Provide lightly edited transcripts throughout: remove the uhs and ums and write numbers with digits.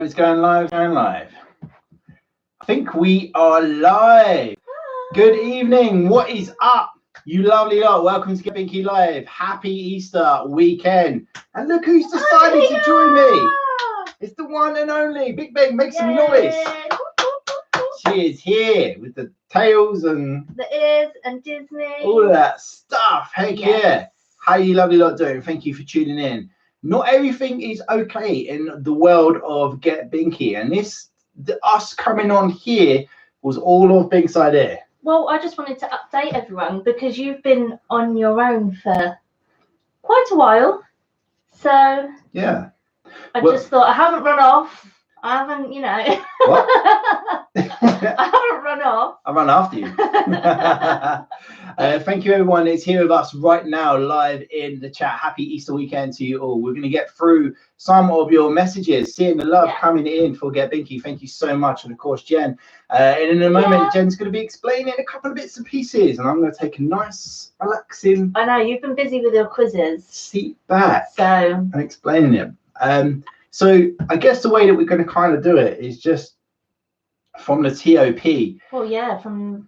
It's going live, I think we are live. Good evening. What is up, you lovely lot? Welcome to Get Binky Live. Happy Easter weekend. And look who's decided to join me. It's the one and only Big Bang. Make some noise. She is here with the tails and the ears and Disney. All of that stuff. Heck yeah. How you lovely lot doing? Thank you for tuning in. Not everything is okay in the world of Get Binky, and us coming on here was all of Bink's idea. Well, I just wanted to update everyone because you've been on your own for quite a while. So yeah, I just thought I haven't run off. I haven't, you know. What? I haven't run off. I run after you. Thank you, everyone. It's here with us right now, live in the chat. Happy Easter weekend to you all. We're going to get through some of your messages, seeing the love coming in for Get Binky. Thank you so much. And of course, Jen. And in a moment, Jen's going to be explaining a couple of bits and pieces, and I'm going to take a nice, relaxing. I know you've been busy with your quizzes. Seat back. So and explaining them. So I guess the way that we're going to kind of do it is just from the TOP. Well, yeah,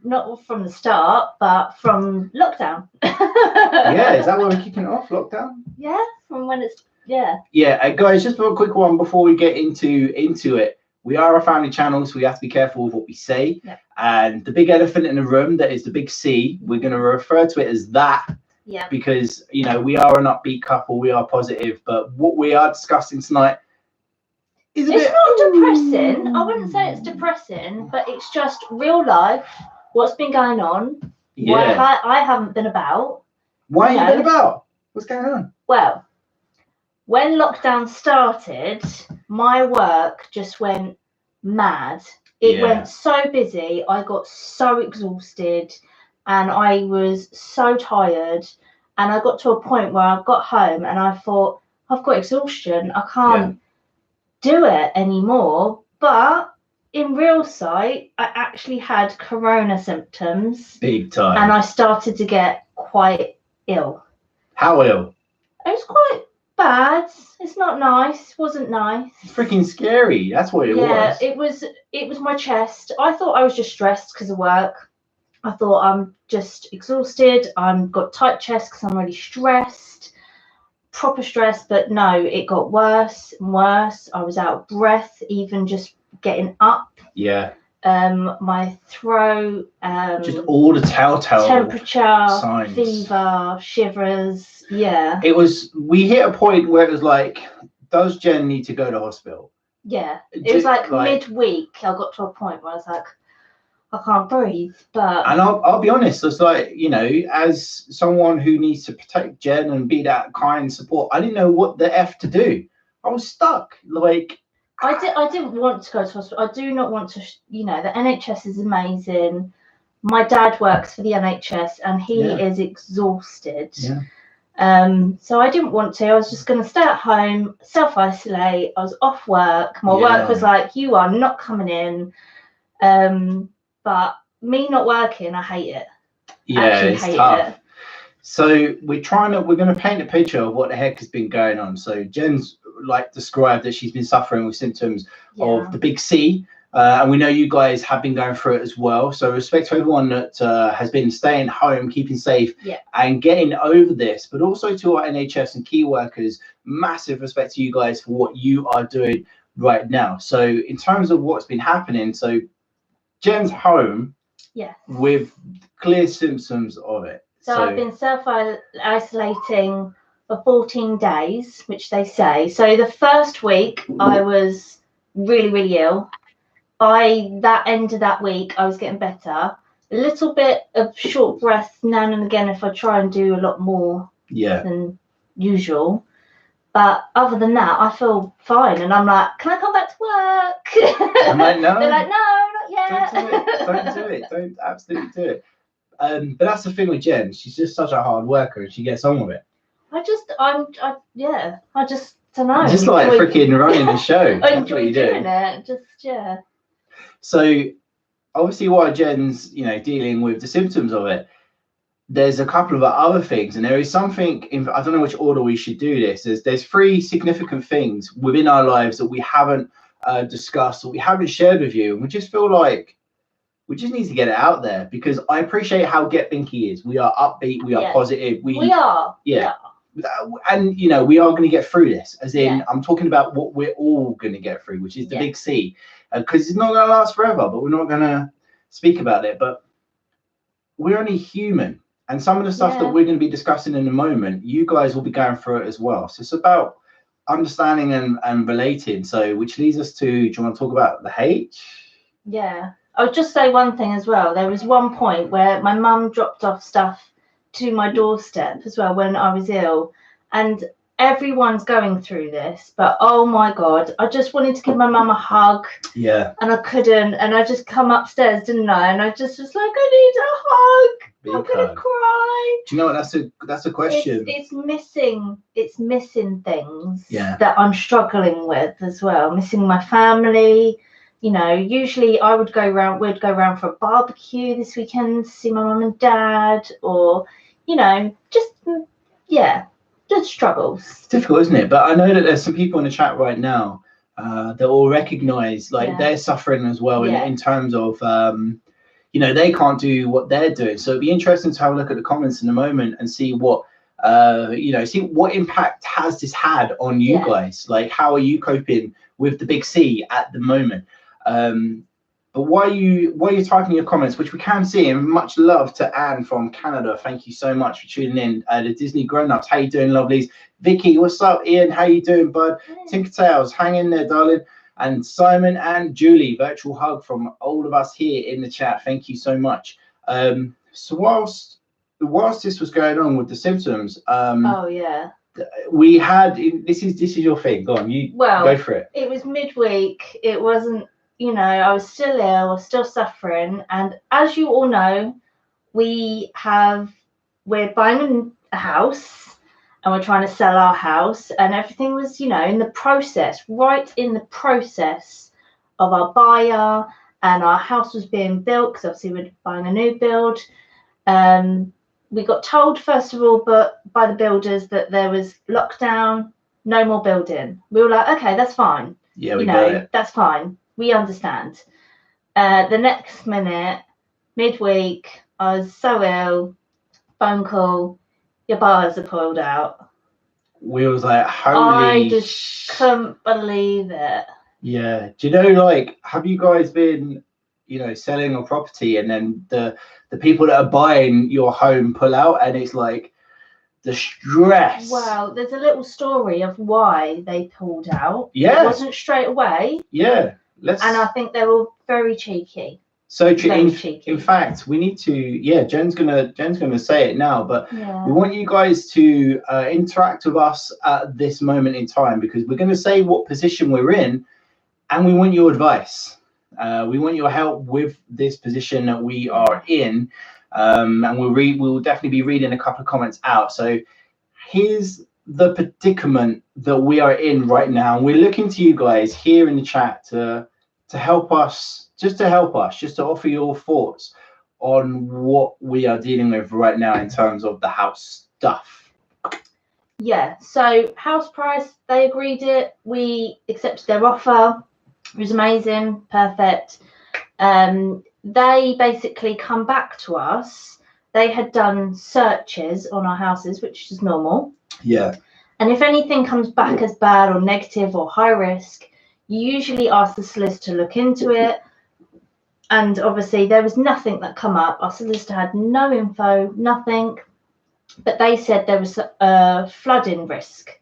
not from the start, but from lockdown. Yeah, is that where we're kicking it off? Lockdown? Yeah, from when it's Yeah, guys, just for a quick one before we get into it. We are a family channel, so we have to be careful with what we say. Yep. And the big elephant in the room, that is the big C, we're going to refer to it as that. Yeah. Because, you know, we are an upbeat couple, we are positive, but what we are discussing tonight is it's not depressing. I wouldn't say it's depressing, but it's just real life. What's been going on? Yeah. Why I haven't been about. Why haven't you been about? What's going on? Well, when lockdown started, my work just went mad. It went so busy. I got so exhausted and I was so tired. And I got to a point where I got home and I thought, I've got exhaustion. I can't do it anymore. But in real sight, I actually had corona symptoms. Big time. And I started to get quite ill. How ill? It was quite bad. It's not nice. Wasn't nice. It's freaking scary. That's what it was. Yeah, it was my chest. I thought I was just stressed because of work. I thought I'm just exhausted. I've got tight chest because I'm really stressed. Proper stress, but no, it got worse and worse. I was out of breath, even just getting up. Yeah. My throat. Just all the telltale temperature, signs. Fever, shivers. Yeah. We hit a point where it was like, does Jen need to go to hospital? Yeah. It was like midweek. I got to a point where I was like, I can't breathe. And I'll be honest, it's like, you know, as someone who needs to protect Jen and be that kind support, I didn't know what the F to do. I was stuck. Like, I didn't want to go to hospital. I do not want to, you know, the NHS is amazing. My dad works for the NHS and he is exhausted. Yeah. So I didn't want to. I was just going to stay at home, self-isolate. I was off work. My work was like, you are not coming in. But me not working, I hate it. Yeah, it's tough. So we're going to paint a picture of what the heck has been going on. So Jen's described that she's been suffering with symptoms of the big C. And we know you guys have been going through it as well. So respect to everyone that has been staying home, keeping safe and getting over this, but also to our NHS and key workers, massive respect to you guys for what you are doing right now. So in terms of what's been happening, so Jen's home with clear symptoms of it. So I've been self-isolating for 14 days, which they say. So the first week I was really, really ill. By that end of that week, I was getting better. A little bit of short breath now and again if I try and do a lot more than usual. But other than that, I feel fine. And I'm like, can I come back to work? I'm like, no. They're like, no, not yet. Don't do it. Don't absolutely do it. But that's the thing with Jen. She's just such a hard worker and she gets on with it. I just don't know. Just like freaking running the show. I enjoy doing it. So obviously while Jen's, dealing with the symptoms of it, there's a couple of other things, and there is something I don't know which order we should do this. There's three significant things within our lives that we haven't discussed or we haven't shared with you, and we just feel like we just need to get it out there, because I appreciate how Get Binky is. We are upbeat, we are positive, we are. And you know, we are going to get through this, as in I'm talking about what we're all going to get through, which is the big C, because it's not going to last forever, but we're not going to speak about it. But we're only human, and some of the stuff that we're going to be discussing in a moment, you guys will be going through it as well. So it's about understanding and relating. So which leads us to, do you want to talk about the H? I'll just say one thing as well. There was one point where my mum dropped off stuff to my doorstep as well when I was ill, and everyone's going through this, but oh my god, I just wanted to give my mum a hug, and I couldn't, and I just come upstairs, didn't I, and I just was like, I need a hug. I'm gonna cry. Do you know what, that's a question. It's missing things that I'm struggling with as well, missing my family. You know, usually we'd go round for a barbecue this weekend to see my mum and dad, or you know, just struggles. It's difficult, isn't it? But I know that there's some people in the chat right now that will recognize like they're suffering as well in terms of you know, they can't do what they're doing. So it'd be interesting to have a look at the comments in a moment and see what you know, see what impact has this had on you guys. Like, how are you coping with the big C at the moment? But while you're typing your comments, which we can see, and much love to Anne from Canada. Thank you so much for tuning in. The Disney grown-ups, how you doing, lovelies? Vicky, what's up? Ian, how you doing, bud? Tinkertails, hang in there, darling. And Simon and Julie, virtual hug from all of us here in the chat. Thank you so much. So whilst this was going on with the symptoms, we had this is your thing. Go on, go for it. It was midweek. It wasn't. You know, I was still ill, I was still suffering, and as you all know, we're buying a house and we're trying to sell our house, and everything was, you know, right in the process of our buyer, and our house was being built, because obviously we're buying a new build. We got told, first of all, by the builders that there was lockdown, no more building. We were like, okay, that's fine. Yeah, we got it. That's fine. We understand. The next minute, midweek, I was so ill. Phone call, your bars are pulled out. We was like, holy. I just couldn't believe it. Yeah. Do you know, like, have you guys been, you know, selling a property, and then the people that are buying your home pull out, and it's like the stress? Well, there's a little story of why they pulled out. Yeah. It wasn't straight away. Yeah. And I think they were very cheeky. So cheeky. In fact, we need to. Jen's gonna say it now, but we want you guys to interact with us at this moment in time, because we're going to say what position we're in, and we want your advice. We want your help with this position that we are in, and we'll definitely be reading a couple of comments out. So here's the predicament that we are in right now. We're looking to you guys here in the chat to help us, just to offer your thoughts on what we are dealing with right now in terms of the house stuff. Yeah, so house price, they agreed it. We accepted their offer. It was amazing, perfect. They basically come back to us. They had done searches on our houses, which is normal. Yeah. And if anything comes back as bad or negative or high risk, you usually ask the solicitor to look into it. And obviously there was nothing that come up. Our solicitor had no info, nothing. But they said there was a flooding risk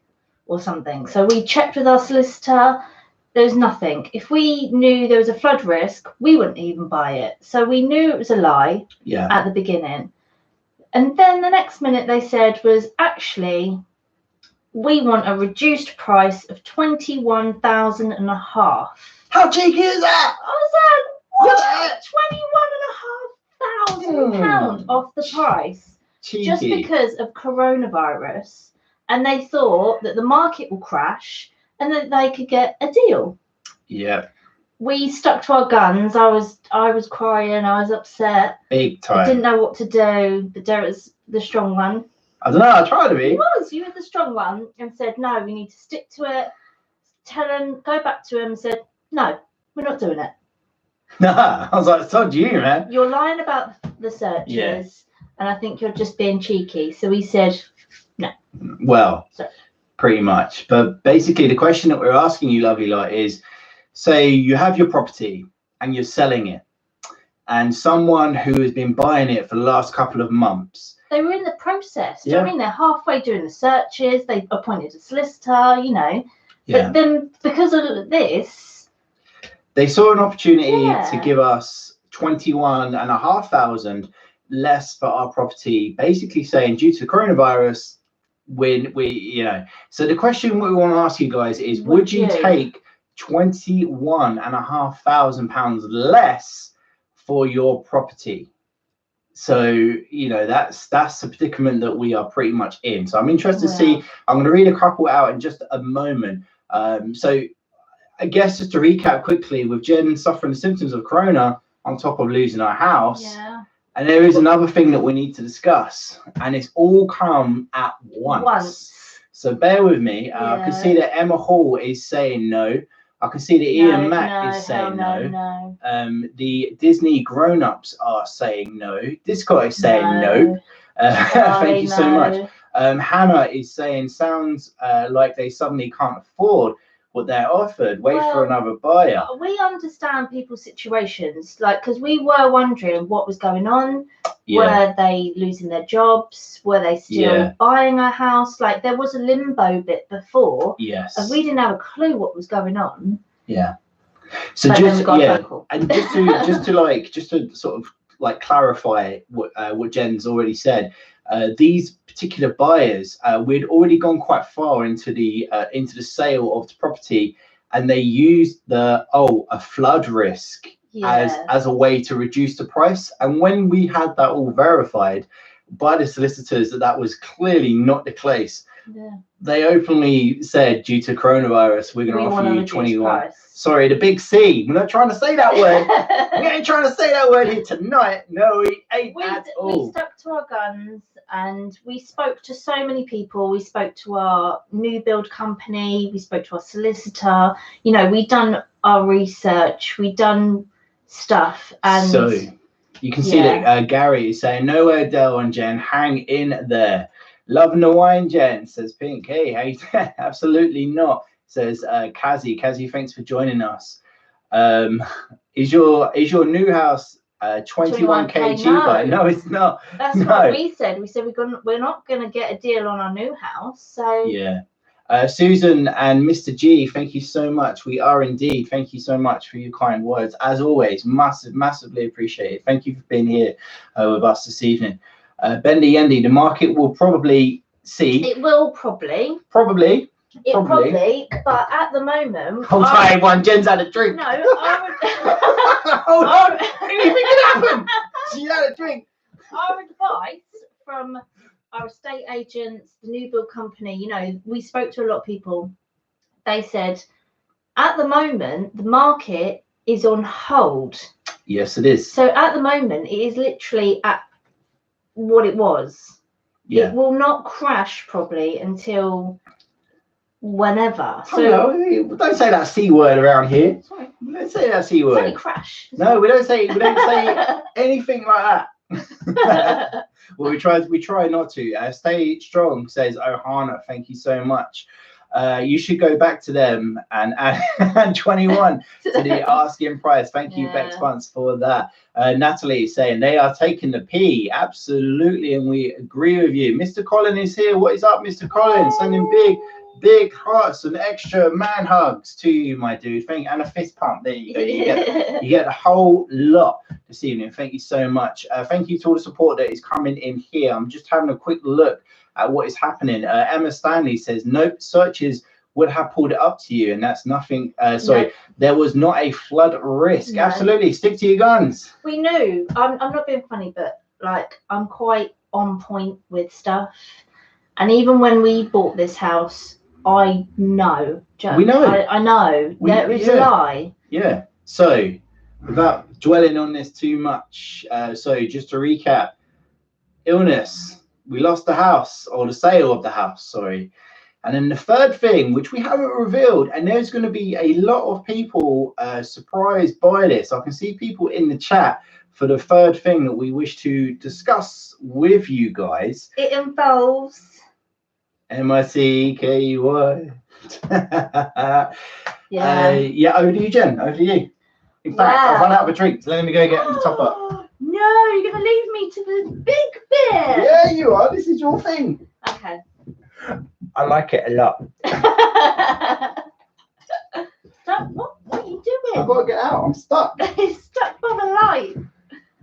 or something. So we checked with our solicitor. There's nothing. If we knew there was a flood risk, we wouldn't even buy it. So we knew it was a lie at the beginning. And then the next minute they said was, actually, we want a reduced price of 21,500. How cheeky is that? I was like, what? 21,500 pounds off the price. Cheeky. Just because of coronavirus. And they thought that the market will crash and that they could get a deal. Yeah. We stuck to our guns. I was crying. I was upset. Big time. I didn't know what to do. But Derek was the strong one. I don't know. I tried to be. You were the strong one, and said, no, we need to stick to it. Go back to him and said, No, we're not doing it. Nah, I was like, it's on you, man. You're lying about the searches, and I think you're just being cheeky. So we said no. Well, pretty much. But basically, the question that we're asking you, lovely lot, is, say you have your property and you're selling it, and someone who has been buying it for the last couple of months. They were in the process. Do you know what I mean? They're halfway doing the searches. They've appointed a solicitor, you know. Yeah. But then because of this, they saw an opportunity to give us 21,500 less for our property, basically saying due to coronavirus, when we, you know. So the question we want to ask you guys is, would you take £21,500 less for your property? So, you know, that's the predicament that we are pretty much in. So I'm interested to see. I'm going to read a couple out in just a moment. So I guess just to recap quickly, with Jen suffering the symptoms of corona on top of losing our house, and there is another thing that we need to discuss, and it's all come at once. So bear with me. I can see that Emma Hall is saying no. I can see that Ian Mack is saying no. The Disney grown-ups are saying no. Discord is saying no. Thank you so much. Hannah is saying sounds like they suddenly can't afford what they're offered. Wait for another buyer. We understand people's situations, like, because we were wondering what was going on. Were they losing their jobs? Were they still buying a house? Like, there was a limbo bit before. And we didn't have a clue what was going on. So and just to sort of like clarify what Jen's already said, these particular buyers, we'd already gone quite far into the sale of the property, and they used a flood risk as a way to reduce the price. And when we had that all verified by the solicitors that was clearly not the case, they openly said, due to coronavirus, we're going to offer you 21. Sorry, the big C. We're not trying to say that word. We ain't trying to say that word here tonight. No, we ain't at all. We stuck to our guns, and we spoke to so many people. We spoke to our new build company. We spoke to our solicitor. You know, we'd done our research. We'd done stuff. And so you can see that Gary is saying, no, Adele and Jen, hang in there. Loving the wine, Jen, says Pink. Hey, how you doing? Absolutely not, says Kazi. Kazi, thanks for joining us. Is your new house 21k cheaper? No, it's not. That's what we said. We said we're not gonna get a deal on our new house. So Susan and Mr. G, thank you so much. We are indeed. Thank you so much for your kind words. As always, massively appreciated. Thank you for being here with us this evening. Bendy Yendi, the market will probably see. It will probably. Probably. But at the moment. Hold on, everyone. Jen's had a drink. No, I would. Hold on. Anything can happen. She had a drink. Our advice from our estate agents, the new build company, you know, we spoke to a lot of people. They said, at the moment, the market is on hold. Yes, it is. So at the moment, it is literally at what it was. It will not crash probably until whenever. So don't say that C word around here. Sorry. We don't say that C word. It's only crash. No, we don't say anything like that. Well, we try not to. Stay strong, says Ohana. Thank you so much. You should go back to them and add 21 to the asking price. Thank you, Bex Bunce, for that. Natalie is saying they are taking the P. Absolutely, and we agree with you. Mr. Colin is here. What is up, Mr. Colin? Sending big hearts and extra man hugs to you, my dude. Thank you. And a fist pump. There you go. You get a whole lot this evening. Thank you so much. Thank you to all the support that is coming in here. I'm just having a quick look at what is happening. Emma Stanley says, nope, searches would have pulled it up to you, and that's nothing. There was not a flood risk. No. Absolutely, stick to your guns. We knew. I'm not being funny, but like, I'm quite on point with stuff. And even when we bought this house, I know. We know. I know. There is a lie. Yeah. So, without dwelling on this too much, so just to recap, illness. We lost the house, or the sale of the house, sorry. And then the third thing, which we haven't revealed, and there's going to be a lot of people surprised by this. I can see people in the chat for the third thing that we wish to discuss with you guys. It involves MICKY. yeah, over to you, Jen. Over to you. In fact, I've run out of a drink, so let me go get the top up. No, you're going to leave me to the big bit. Yeah, you are. This is your thing. Okay. I like it a lot. Stop. What are you doing? I've got to get out. I'm stuck. It's stuck by the light.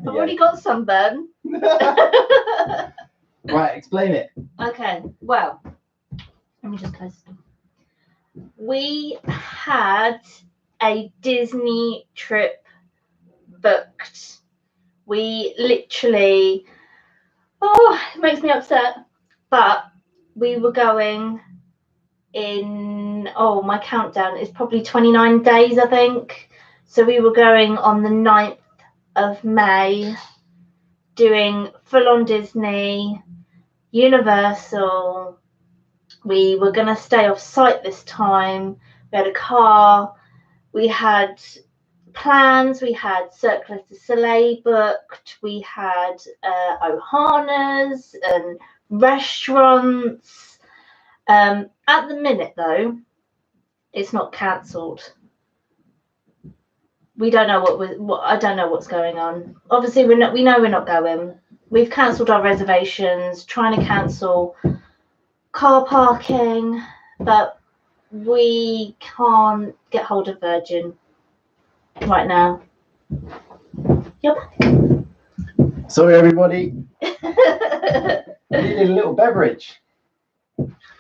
I've already got sunburn. Right, explain it. Okay, well, let me just close this. We had a Disney trip booked. We literally, it makes me upset, but we were going in, my countdown is probably 29 days, I think. So we were going on the 9th of May, doing full-on Disney, Universal. We were going to stay off site this time. We had a car. We had plans. We had Cirque du Soleil booked. We had Ohana's and restaurants. At the minute, though, it's not cancelled. We don't know what I don't know what's going on. Obviously, we know we're not going. We've cancelled our reservations, trying to cancel car parking, but we can't get hold of Virgin right now. You're back. Sorry, everybody. I needed a little beverage.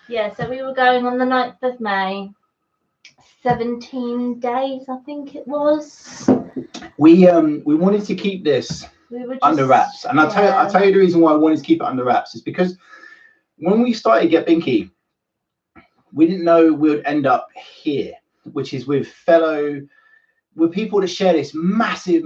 Yeah, so we were going on the 9th of May. 17 days, I think it was. We wanted to keep this under wraps, and I'll tell you the reason why I wanted to keep it under wraps is because when we started Get Binky, we didn't know we would end up here, which is with people that share this massive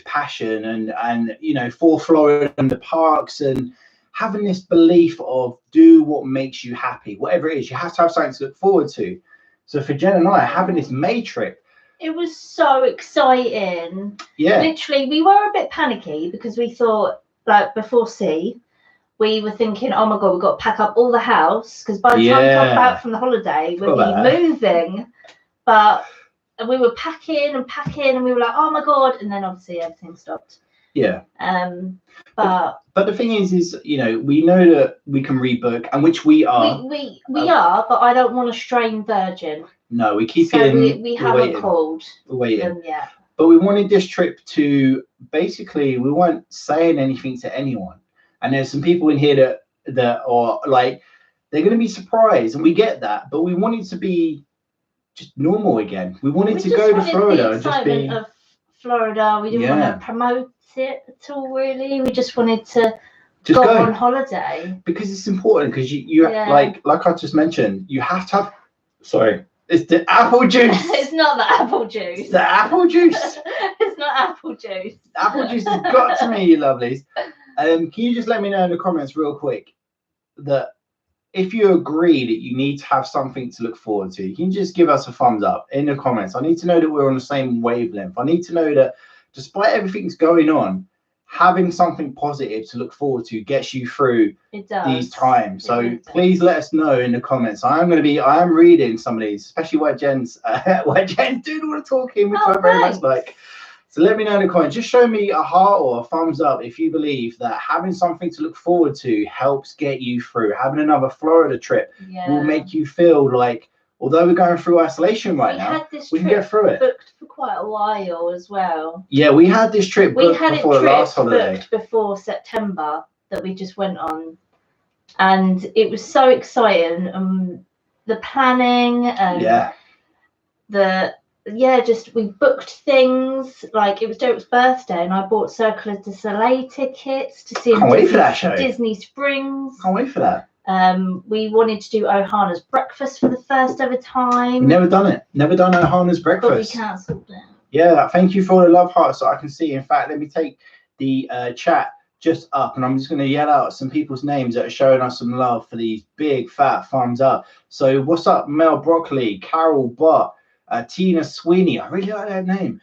passion and you know, for Florida and the parks, and having this belief of do what makes you happy, whatever it is. You have to have something to look forward to. So for Jen and I, having this May trip, it was so exciting. Yeah. Literally, we were a bit panicky because we thought, like, before sea, we were thinking, oh my God, we've got to pack up all the house, because by the time we come back from the holiday, we'll be moving. But we were packing, and we were like, oh my God. And then obviously everything stopped. Yeah. But the thing is, you know, we know that we can rebook, and which we are. We are, but I don't want to strain Virgin. No, we keep it. We haven't called them yet. But we wanted this trip to basically, we weren't saying anything to anyone, and there's some people in here that are like, they're going to be surprised, and we get that. But we wanted to be just normal again. We wanted to go to Florida and just be. Of Florida. We didn't want to promote it at all, really. We just wanted to just go on holiday, because it's important, because you like I just mentioned, you have to have, sorry, it's the apple juice. It's not the apple juice. It's the apple juice. It's not apple juice. Apple juice has got to me, you lovelies. Can you just let me know in the comments real quick that if you agree that you need to have something to look forward to, you can just give us a thumbs up in the comments. I need to know that we're on the same wavelength. I need to know that despite everything's going on, having something positive to look forward to gets you through these times. So please let us know in the comments. I am reading some of these, especially where Jen's doing all the talking, which I very much like. So let me know in the comments. Just show me a heart or a thumbs up if you believe that having something to look forward to helps get you through. Having another Florida trip will make you feel like, although we're going through isolation right now, we can get through it. Booked for quite a while as well. Yeah, we had this trip booked before the last holiday. Before September that we just went on, and it was so exciting. The planning and we booked things, like it was Derek's birthday, and I bought Cirque du Soleil tickets to see Disney Springs. Can't wait for that. We wanted to do Ohana's breakfast for the first ever time. We've never done it. Never done Ohana's breakfast. But we cancelled it. Yeah, thank you for all the love hearts that I can see. In fact, let me take the chat just up, and I'm just going to yell out some people's names that are showing us some love for these big fat thumbs up. So what's up, Mel Broccoli, Carol Bott, Tina Sweeney, I really like that name,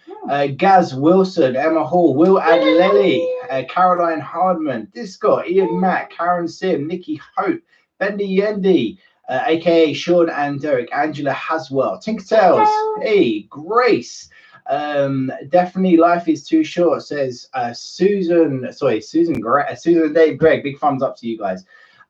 Gaz Wilson, Emma Hall, Will and Lily, Caroline Hardman, Discott, Ian Mack, Karen Sim, Nikki Hope, Bendy Yendi, aka Sean and Derek, Angela Haswell, Tinkertails, hey, Grace, definitely life is too short, says Susan Dave Greg, big thumbs up to you guys.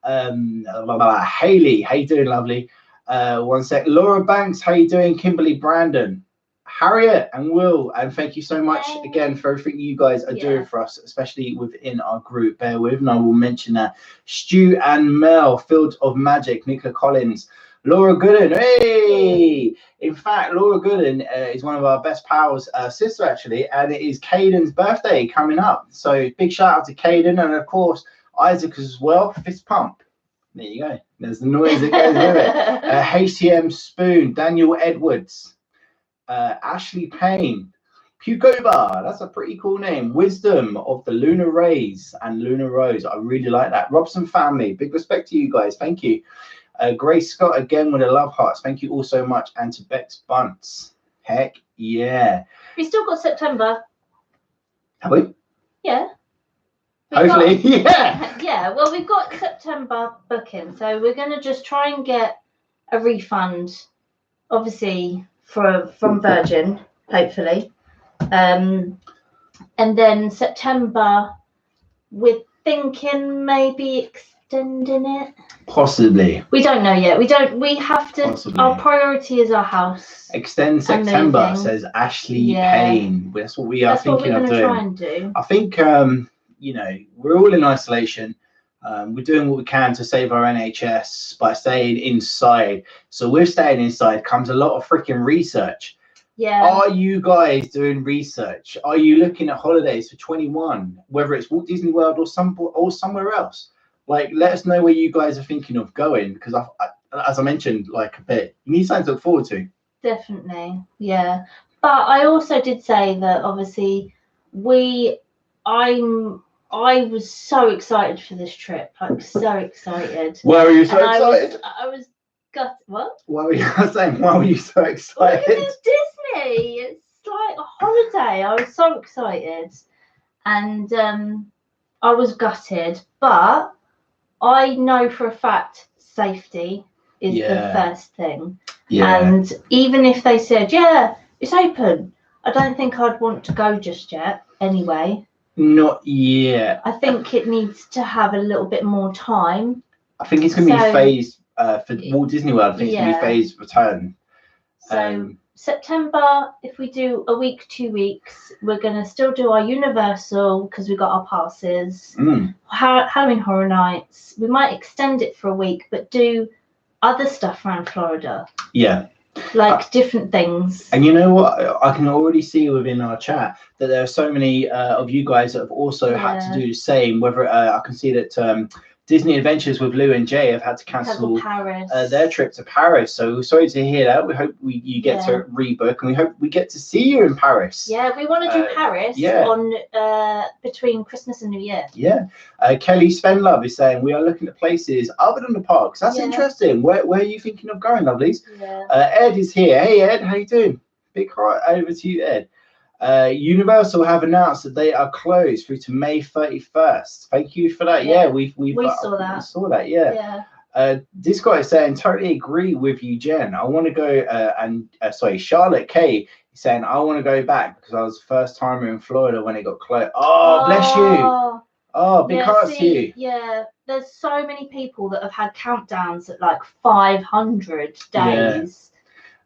Haley, how you doing, lovely? One sec. Laura Banks, how you doing? Kimberly Brandon, Harriet and Will, and thank you so much again for everything you guys are doing for us, especially within our group. Bear with, and I will mention that. Stu and Mel, Field of Magic, Nicola Collins, Laura Gooden, hey! In fact, Laura Gooden is one of our best pals, sister actually, and it is Caden's birthday coming up. So big shout out to Caden, and of course Isaac as well. Fist pump. There you go. There's the noise that goes with it. HTM Spoon, Daniel Edwards, Ashley Payne, Pugoba, that's a pretty cool name. Wisdom of the Lunar Rays and Lunar Rose. I really like that. Robson family, big respect to you guys. Thank you. Grace Scott again with the love hearts. Thank you all so much. And to Bex Bunts. Heck yeah. We still got September. Have we? Yeah. Hopefully, yeah. Yeah, well, we've got September booking, so we're going to just try and get a refund, obviously, from Virgin, hopefully. And then September, we're thinking maybe extending it. Possibly. We don't know yet. We have to. Possibly. Our priority is our house. Extend September, says Ashley Payne. That's what we are thinking of doing. Try and do. I think, you know, we're all in isolation. We're doing what we can to save our NHS by staying inside. So with staying inside comes a lot of freaking research. Yeah. Are you guys doing research? Are you looking at holidays for 21, whether it's Walt Disney World or somewhere else? Like, let us know where you guys are thinking of going, because as I mentioned, like a bit, you need something to look forward to. Definitely, yeah. But I also did say that obviously I was so excited for this trip. I'm so excited. Why were you so excited? I was gutted. What? Why were you saying? Why were you so excited? Because it's Disney. It's like a holiday. I was so excited, and I was gutted. But I know for a fact safety is the first thing. Yeah. And even if they said, yeah, it's open, I don't think I'd want to go just yet. Anyway. Not yet. I think it needs to have a little bit more time. I think it's going to be phased for Walt Disney World. I think it's going to be phased return. So September, if we do a week, 2 weeks, we're going to still do our Universal because we got our passes. Halloween Horror Nights. We might extend it for a week, but do other stuff around Florida. Yeah. Like different things. And you know what? I can already see within our chat that there are so many of you guys that have also had to do the same. Whether I can see that Disney Adventures with Lou and Jay have had to cancel their trip to Paris. So sorry to hear that. We hope you get to rebook, and we hope we get to see you in Paris. Yeah, we want to do Paris on between Christmas and New Year. Yeah. Kelly Svenlove is saying we are looking at places other than the parks. That's interesting. Where are you thinking of going, lovelies? Yeah. Ed is here. Hey Ed, how you doing? Big heart over to you, Ed. Universal have announced that they are closed through to May 31st. Thank you for that. Yeah, we saw that. We saw that. Yeah. This guy is saying totally agree with you, Jen. I want to go. Charlotte K is saying I want to go back because I was the first timer in Florida when it got closed. Oh, bless you. Oh, big hearts to you. Yeah, there's so many people that have had countdowns at like 500 days.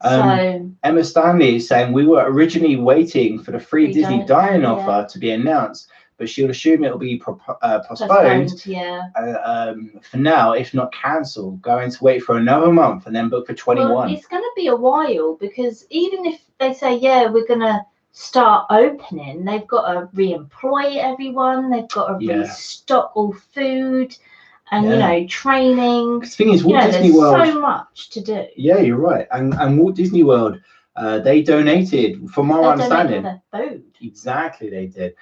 Yeah. Emma Stanley is saying we were originally waiting for the free Disney dine offer to be announced, but she'll assume it will be postponed. For now, if not cancelled, going to wait for another month and then book for 21. Well, it's going to be a while because even if they say we're going to start opening, they've got to re-employ everyone. They've got to restock all food. And you know, training. The thing is, Walt Disney World. There's so much to do. Yeah, you're right. And Walt Disney World They donated, from my understanding. Their food. Exactly, they did.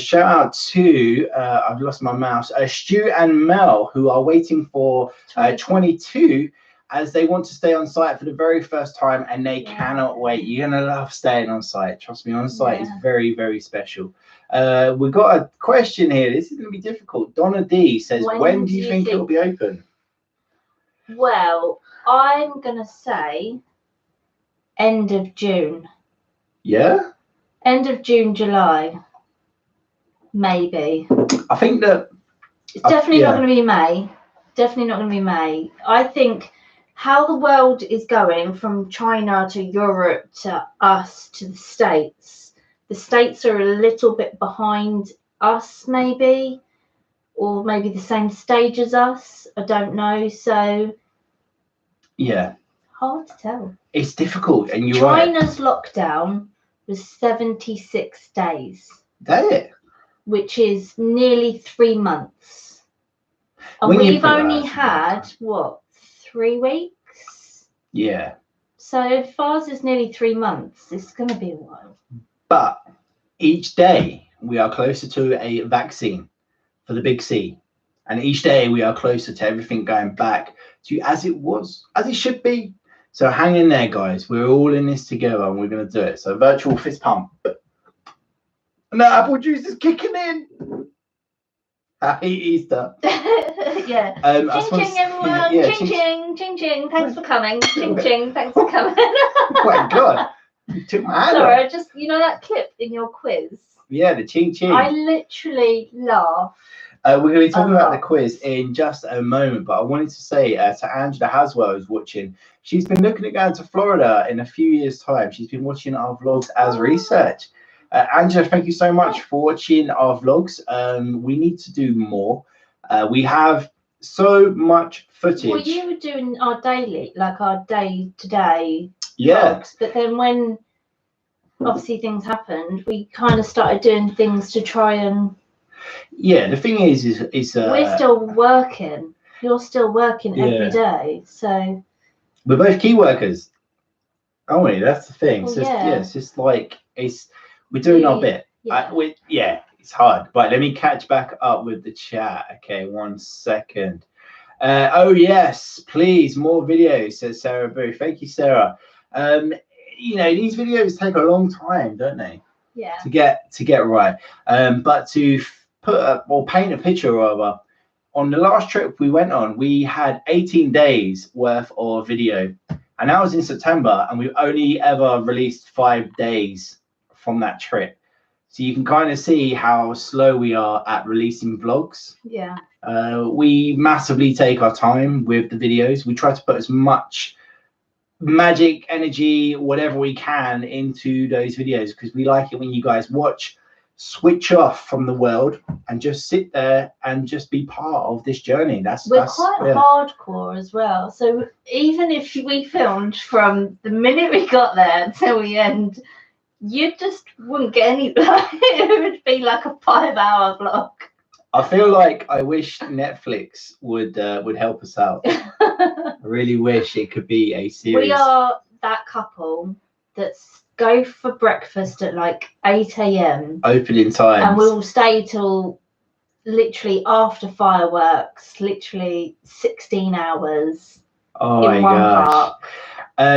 Shout out to, I've lost my mouse, Stu and Mel, who are waiting for 22, as they want to stay on site for the very first time, and they cannot wait. You're going to love staying on site. Trust me, on site is very, very special. We've got a question here. This is going to be difficult. Donna D says, when do you think it'll be open? Well, I'm going to say end of June. Yeah? End of June, July. Maybe. I think that it's definitely not going to be May. Definitely not going to be May. I think how the world is going from China to Europe to us to the States are a little bit behind us, maybe, or maybe the same stage as us. I don't know. So yeah, hard to tell. It's difficult, and you're China's lockdown was 76 days. That it? Which is nearly 3 months. And we've only had, what, 3 weeks? Yeah. So if ours is nearly 3 months, it's going to be a while. But each day we are closer to a vaccine for the big C. And each day we are closer to everything going back to as it was, as it should be. So hang in there, guys. We're all in this together, and we're going to do it. So virtual fist pump. And the apple juice is kicking in. Happy Easter. Yeah. Ching ching, everyone. Yeah, ching ching, ching ching. Thanks for coming. Ching ching. Thanks for coming. Oh my God. You took my hand. Sorry, just, you know that clip in your quiz? Yeah, the ching ching. I literally laugh. We're going to be talking about the quiz in just a moment, but I wanted to say to Angela Haswell, who's watching, she's been looking at going to Florida in a few years' time. She's been watching our vlogs as research. Angela, thank you so much for watching our vlogs. We need to do more. We have so much footage. Well, you were doing our daily, like our day-to-day vlogs, but then when obviously things happened, we kind of started doing things to try and... Yeah, the thing is we're still working. You're still working every day, so... We're both key workers, aren't we? That's the thing. Well, so it's just like, we're doing our bit. It's hard. But let me catch back up with the chat. Okay, 1 second. Oh yes, please, more videos, says Sarah Boo. Thank you, Sarah. You know, these videos take a long time, don't they? Yeah. To get right. But to put up or paint a picture rather, on the last trip we went on, we had 18 days worth of video, and that was in September, and we've only ever released 5 days from that trip. So you can kind of see how slow we are at releasing vlogs. Yeah. We massively take our time with the videos. We try to put as much magic, energy, whatever we can into those videos, because we like it when you guys watch, switch off from the world, and just sit there and just be part of this journey. We're quite hardcore as well. So even if we filmed from the minute we got there until we end, you just wouldn't get any. It would be like a 5-hour vlog. I feel like I wish Netflix would help us out. I really wish it could be a series. We are that couple that's go for breakfast at like 8 a.m. opening time, and we will stay till literally after fireworks, literally 16 hours in one park.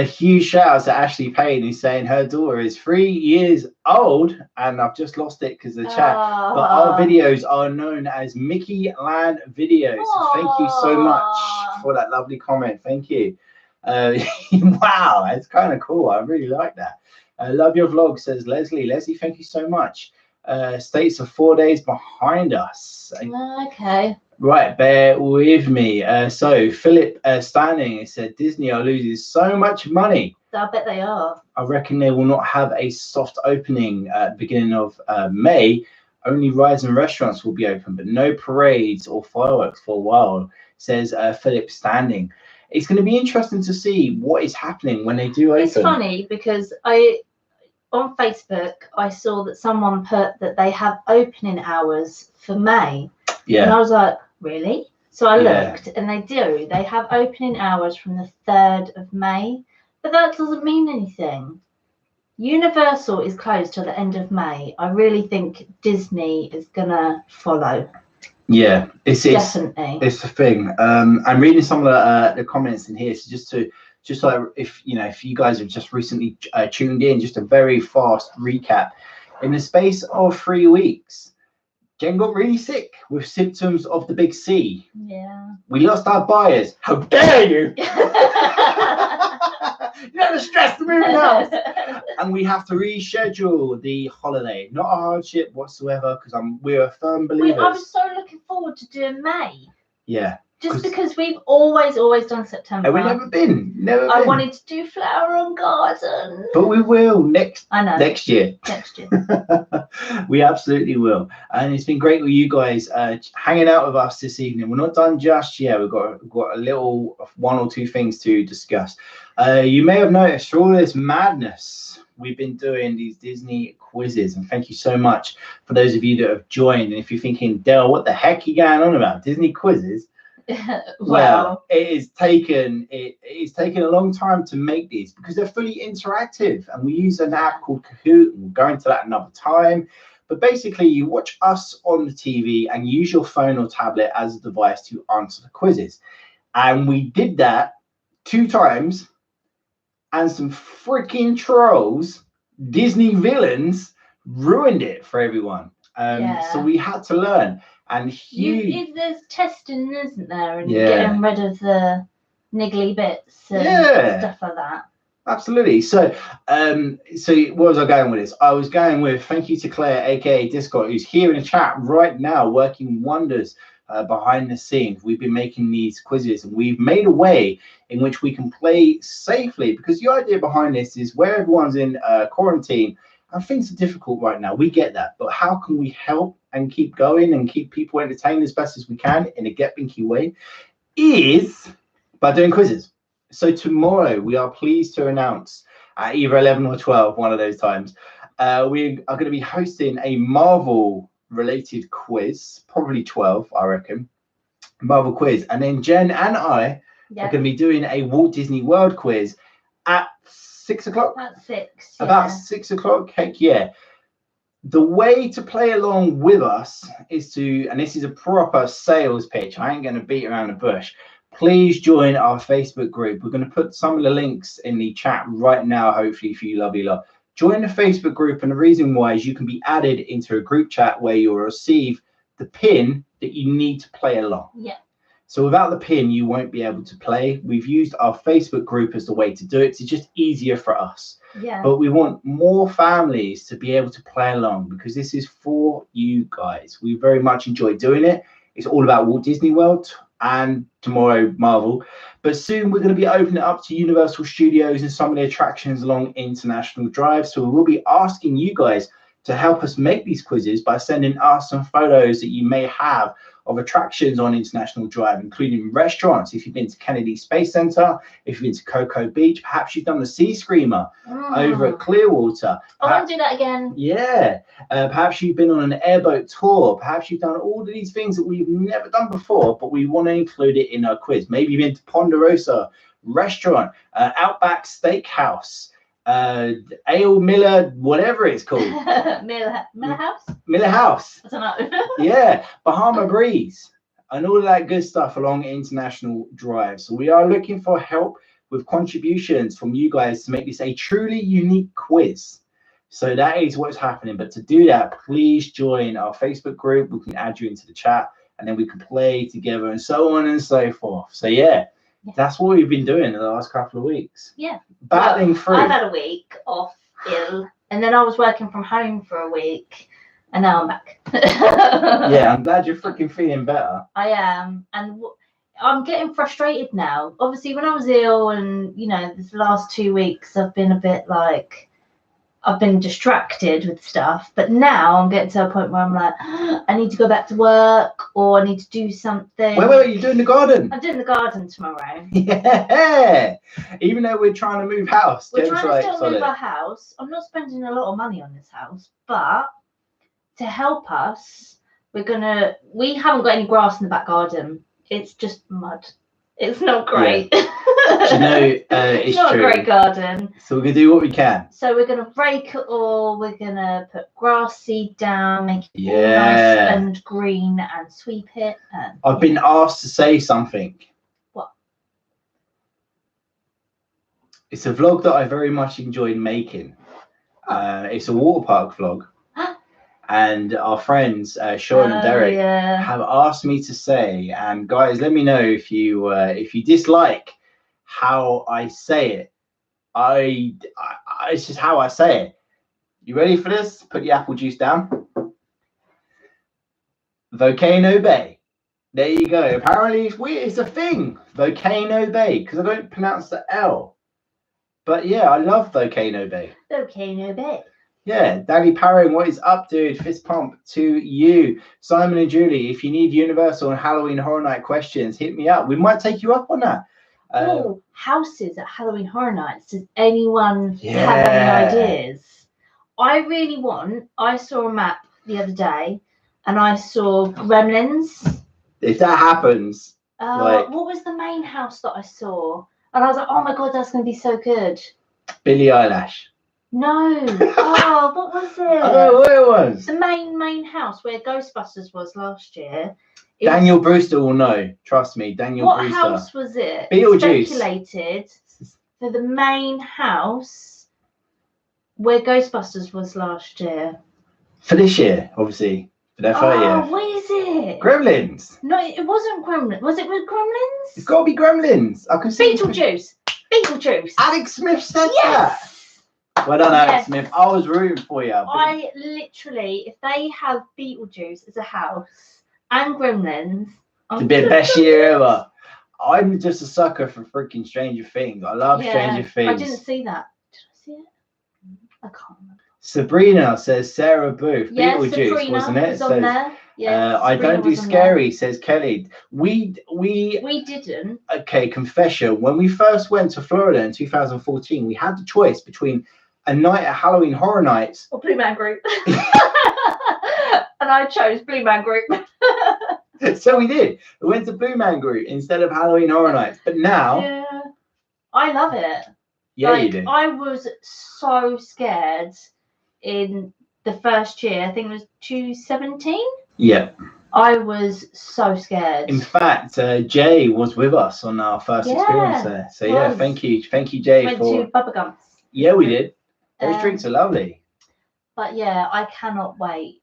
Huge shout out to Ashley Payne, who's saying her daughter is 3 years old, and I've just lost it because of the chat. But our videos are known as Mickey Land videos. So thank you so much for that lovely comment. Thank you. Wow, it's kind of cool. I really like that. Love your vlog, says Leslie. Leslie, thank you so much. States are 4 days behind us. Okay. Right, bear with me. So Philip Standing said Disney are losing so much money. I bet they are. I reckon they will not have a soft opening at the beginning of May. Only rides and restaurants will be open, but no parades or fireworks for a while, says Philip Standing. It's going to be interesting to see what is happening when they do open. It's funny because on Facebook, I saw that someone put that they have opening hours for May. Yeah. And I was like, really? So I looked, and they do. They have opening hours from the 3rd of May, but that doesn't mean anything. Universal is closed till the end of May. I really think Disney is gonna follow. Yeah, Definitely. It's the thing. I'm reading some of the comments in here, so just like if you guys have just recently tuned in, just a very fast recap. In the space of 3 weeks, Jen got really sick with symptoms of the big C. Yeah. We lost our buyers. How dare you! You never stress the moving house. And we have to reschedule the holiday. Not a hardship whatsoever, because we're a firm believers. I was so looking forward to doing May. Yeah. Just because we've always done September. And we've never been. I wanted to do flower and garden. But we will next year. Next year. We absolutely will. And it's been great with you guys hanging out with us this evening. We're not done just yet. We've got a little 1 or 2 things to discuss. You may have noticed through all this madness, we've been doing these Disney quizzes. And thank you so much for those of you that have joined. And if you're thinking, Dale, what the heck are you going on about? Disney quizzes? Well, it's taken a long time to make these because they're fully interactive, and we use an app called Kahoot, and we'll go into that another time. But basically, you watch us on the TV and use your phone or tablet as a device to answer the quizzes. And we did that 2 times, and some freaking trolls, Disney villains, ruined it for everyone. So we had to learn. And there's testing, isn't there? And getting rid of the niggly bits and stuff like that. Absolutely. So what was I going with this? I was going with thank you to Claire, aka Discord, who's here in the chat right now, working wonders behind the scenes. We've been making these quizzes, and we've made a way in which we can play safely, because the idea behind this is where everyone's in quarantine and things are difficult right now. We get that, but how can we help and keep going and keep people entertained as best as we can in a Get Binky way? Is by doing quizzes. So tomorrow we are pleased to announce at either 11 or 12, one of those times, we are going to be hosting a Marvel related quiz, probably 12, I reckon, Marvel quiz. And then Jen and I are going to be doing a Walt Disney World quiz at 6 o'clock. At 6. About 6 o'clock. Heck yeah. The way to play along with us is to, and this is a proper sales pitch, I ain't going to beat around the bush, please join our Facebook group. We're going to put some of the links in the chat right now, hopefully, for you lovely lot. Join the Facebook group, and the reason why is you can be added into a group chat where you'll receive the pin that you need to play along. Yeah. So without the pin, you won't be able to play. We've used our Facebook group as the way to do it. It's just easier for us. Yeah. But we want more families to be able to play along, because this is for you guys. We very much enjoy doing it. It's all about Walt Disney World and tomorrow Marvel. But soon we're going to be opening it up to Universal Studios and some of the attractions along International Drive. So we will be asking you guys to help us make these quizzes by sending us some photos that you may have of attractions on International Drive, including restaurants. If you've been to Kennedy Space Center, if you've been to Cocoa Beach, perhaps you've done the Sea Screamer over at Clearwater. I want to do that again. Yeah. Perhaps you've been on an airboat tour. Perhaps you've done all of these things that we've never done before, but we want to include it in our quiz. Maybe you've been to Ponderosa Restaurant, Outback Steakhouse, Ale Miller, whatever it's called. Miller House? Miller House. I don't know. Yeah, Bahama Breeze, and all of that good stuff along International Drive. So we are looking for help with contributions from you guys to make this a truly unique quiz. So that is what's happening. But to do that, please join our Facebook group. We can add you into the chat, and then we can play together and so on and so forth. So yeah. That's what we've been doing in the last couple of weeks. Yeah. Battling through. I've had a week off ill, and then I was working from home for a week, and now I'm back. Yeah, I'm glad you're freaking feeling better. I am. And I'm getting frustrated now. Obviously, when I was ill and, this last 2 weeks, I've been a bit like, I've been distracted with stuff, but now I'm getting to a point where I'm like, I need to go back to work, or I need to do something. Wait, you're doing the garden? I'm doing the garden tomorrow. Yeah. Even though we're trying to move house. We're trying to still move our house. I'm not spending a lot of money on this house, but to help us, we haven't got any grass in the back garden. It's just mud. It's not great. Yeah. you know, it's not true. a great garden. So we're gonna do what we can. So we're gonna rake it all. We're gonna put grass seed down, make it all nice and green, and sweep it. And, I've been asked to say something. What? It's a vlog that I very much enjoyed making. It's a water park vlog. And our friends, Sean and Derek, have asked me to say, and guys, let me know if you dislike how I say it. It's just how I say it. You ready for this? Put the apple juice down. Volcano Bay. There you go. Apparently it's weird. It's a thing. Volcano Bay, because I don't pronounce the L. But yeah, I love Volcano Bay. Volcano Bay. Yeah, Danny Parring, what is up, dude? Fist pump to you. Simon and Julie, if you need Universal and Halloween Horror Night questions, hit me up. We might take you up on that. Houses at Halloween Horror Nights. Does anyone have any ideas? I saw a map the other day and I saw Gremlins. If that happens. What was the main house that I saw? And I was like, oh my God, that's going to be so good. Billie Eilish. No. Oh, what was it? I don't know what it was. The main house where Ghostbusters was last year. Daniel Brewster will know. Trust me, Daniel Brewster. What house was it? Beetlejuice. Speculated for the main house where Ghostbusters was last year. For this year, obviously. For their 30th. Oh, what is it? Gremlins. No, it wasn't Gremlins. Was it with Gremlins? It's got to be Gremlins. I can see. Beetlejuice. Alex Smith said that. Well done, Alex Smith. I was rooting for you. I literally, if they have Beetlejuice as a house and Gremlins, it'd be the best year ever. I'm just a sucker for freaking Stranger Things. I love Stranger Things. I didn't see that. Did I see it? I can't remember. Sabrina says Sarah Booth. Beetlejuice, Sabrina wasn't it? Was on there. Yeah, I don't do scary, says Kelly. We didn't. Okay, confession. When we first went to Florida in 2014, we had the choice between a night at Halloween Horror Nights or Blue Man Group. And I chose Blue Man Group. So we did. We went to Blue Man Group instead of Halloween Horror Nights. But now I love it. Yeah, you do. I was so scared in the first year. I think it was 2017. Yeah. I was so scared. In fact, Jay was with us on our first experience there. So yeah, thank you, Jay. Went to Bubba Gumps. Yeah, we did. Those drinks are lovely. But yeah, I cannot wait.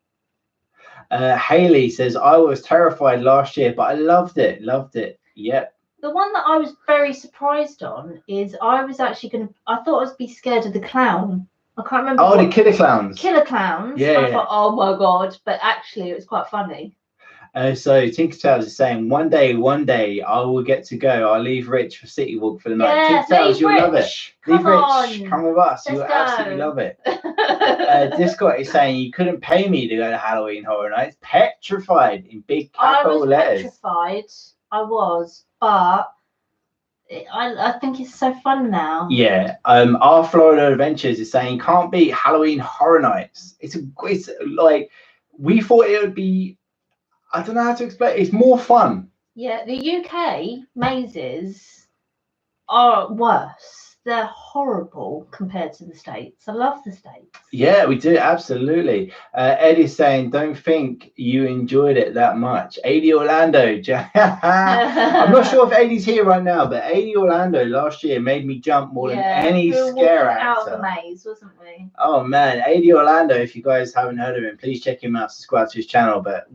Haley says, I was terrified last year, but I loved it. Yep. The one that I was very surprised on is I was actually I thought I'd be scared of the clown. I can't remember. Oh, the killer clowns. Killer clowns. Yeah. I thought, oh my God. But actually, it was quite funny. So Tinkertails is saying, one day I will get to go. I'll leave Rich for City Walk for the night. Yeah, Tinkertails, you'll love it. Leave Rich, come with us. Let's You'll go. absolutely love it. Discord is saying you couldn't pay me to go to Halloween Horror Nights. Petrified in big capital letters. Petrified. I was, but I think it's so fun now. Yeah. Our Florida Adventures is saying can't beat Halloween Horror Nights. It's like we thought it would be. I don't know how to explain. It's more fun. Yeah, the UK mazes are worse. They're horrible compared to the States. I love the States. Yeah, we do. Absolutely. Ed is saying, don't think you enjoyed it that much. 80 Orlando. I'm not sure if 80's here right now, but 80 Orlando last year made me jump more than any scare actor. Out of the maze, wasn't we? Oh, man. 80 Orlando, if you guys haven't heard of him, please check him out. Subscribe to his channel. But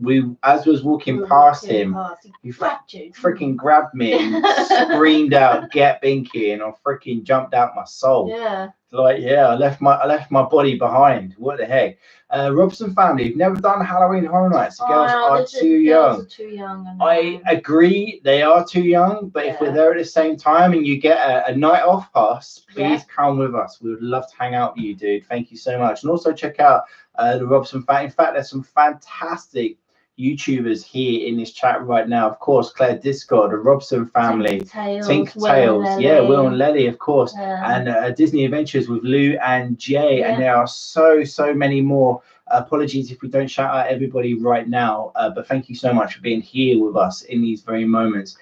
as we was walking past him, he freaking grabbed me and screamed out, get Binky, and I freaking jumped out my soul. Yeah. I left my body behind. What the heck? Robson family, you've never done Halloween Horror Nights. The girls are too young. I agree, they are too young, but if we're there at the same time and you get a night off pass, please come with us. We would love to hang out with you, dude. Thank you so much. And also check out the Robson family. In fact, there's some fantastic YouTubers here in this chat right now. Of course, Claire Discord, the Robson family, Tinkertails, Will and Lely, of course, and Disney Adventures with Lou and Jay, and there are so many more. Apologies if we don't shout out everybody right now, but thank you so much for being here with us in these very moments.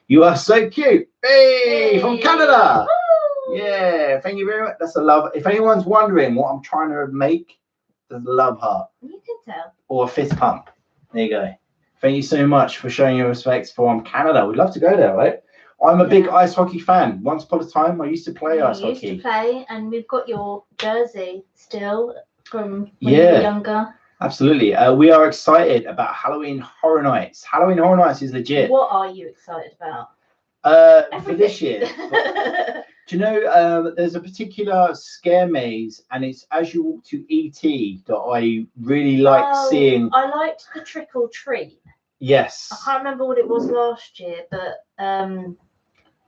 You are so cute. Hey, from Canada. Woo! Yeah, thank you very much. That's a love. If anyone's wondering what I'm trying to make, there's a love heart. You can tell. Or a fist pump. There you go. Thank you so much for showing your respects from Canada. We'd love to go there, right? I'm a big ice hockey fan. Once upon a time, I used to play ice hockey. You used to play, and we've got your jersey still from when you were younger. Absolutely. We are excited about Halloween Horror Nights. Halloween Horror Nights is legit. What are you excited about? For this year. Do you know, there's a particular scare maze, and it's as you walk to ET that I really like seeing. I liked the trick or treat. Yes. I can't remember what it was last year, but